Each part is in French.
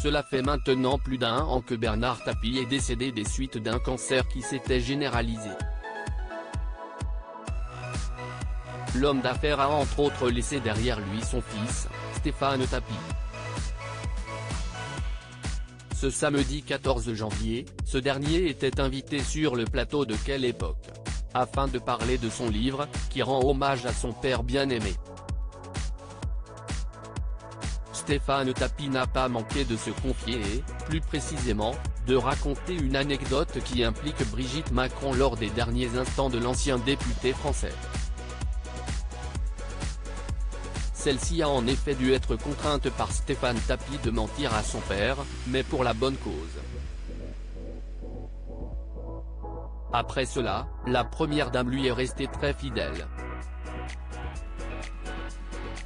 Cela fait maintenant plus d'1 an que Bernard Tapie est décédé des suites d'un cancer qui s'était généralisé. L'homme d'affaires a entre autres laissé derrière lui son fils, Stéphane Tapie. Ce samedi 14 janvier, ce dernier était invité sur le plateau de Quelle Époque, afin de parler de son livre, qui rend hommage à son père bien-aimé. Stéphane Tapie n'a pas manqué de se confier et, plus précisément, de raconter une anecdote qui implique Brigitte Macron lors des derniers instants de l'ancien député français. Celle-ci a en effet dû être contrainte par Stéphane Tapie de mentir à son père, mais pour la bonne cause. Après cela, la première dame lui est restée très fidèle.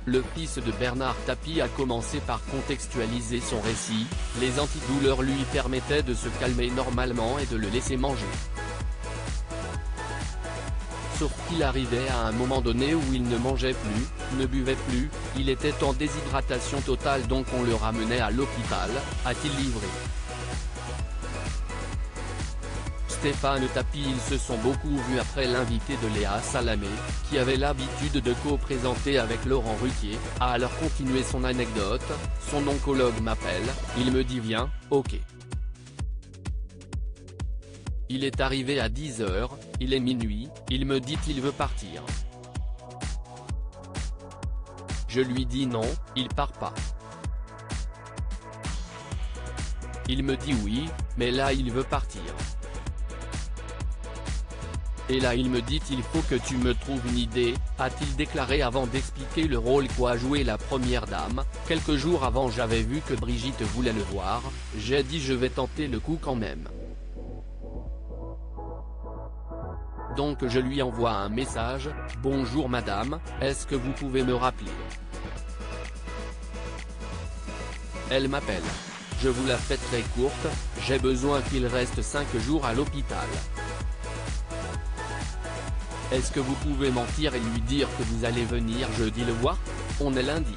Le fils de Bernard Tapie a commencé par contextualiser son récit, les antidouleurs lui permettaient de se calmer normalement et de le laisser manger. Sauf qu'il arrivait à un moment donné où il ne mangeait plus, ne buvait plus, il était en déshydratation totale donc on le ramenait à l'hôpital, a-t-il livré. Stéphane Tapie. Ils se sont beaucoup vus après l'invité de Léa Salamé, qui avait l'habitude de co-présenter avec Laurent Ruquier, a alors continué son anecdote, son oncologue m'appelle, il me dit viens, ok. Il est arrivé à 10 h, il est minuit, il me dit qu'il veut partir. Je lui dis non, il part pas. Il me dit oui, mais là il veut partir. Et là il me dit il faut que tu me trouves une idée, a-t-il déclaré avant d'expliquer le rôle qu'a joué la première dame. Quelques jours avant j'avais vu que Brigitte voulait le voir, j'ai dit je vais tenter le coup quand même. Donc je lui envoie un message, bonjour madame, est-ce que vous pouvez me rappeler? Elle m'appelle. Je vous la fais très courte, j'ai besoin qu'il reste 5 jours à l'hôpital. Est-ce que vous pouvez mentir et lui dire que vous allez venir jeudi le voir? On est lundi.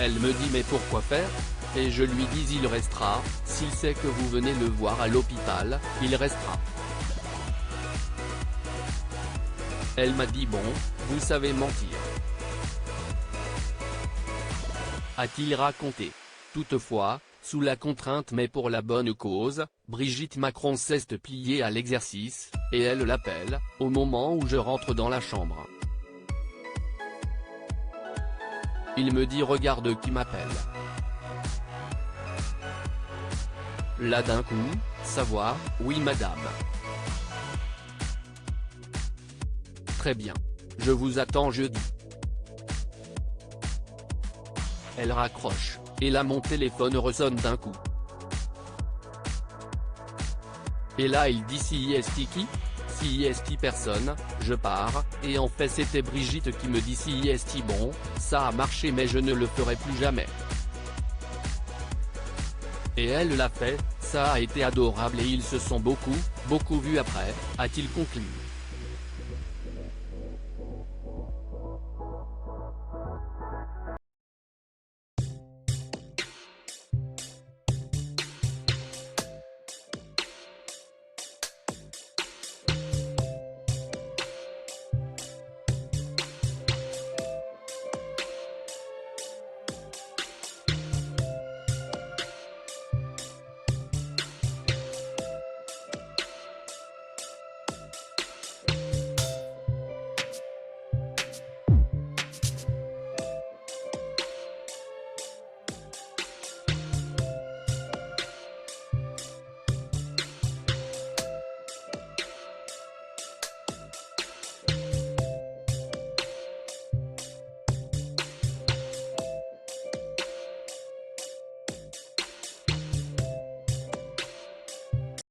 Elle me dit mais pourquoi faire? Et je lui dis il restera, s'il sait que vous venez le voir à l'hôpital, il restera. Elle m'a dit bon, vous savez mentir. A-t-il raconté. Toutefois, sous la contrainte mais pour la bonne cause, Brigitte Macron s'est pliée à l'exercice, et elle l'appelle, au moment où je rentre dans la chambre. Il me dit regarde qui m'appelle. Là d'un coup, savoir, oui madame. Très bien. Je vous attends jeudi. Elle raccroche, et là mon téléphone ressonne d'un coup. Et là il dit CIST qui? CIST personne, je pars, et en fait c'était Brigitte qui me dit CIST bon, ça a marché mais je ne le ferai plus jamais. Et elle l'a fait, ça a été adorable et ils se sont beaucoup vus après, a-t-il conclu.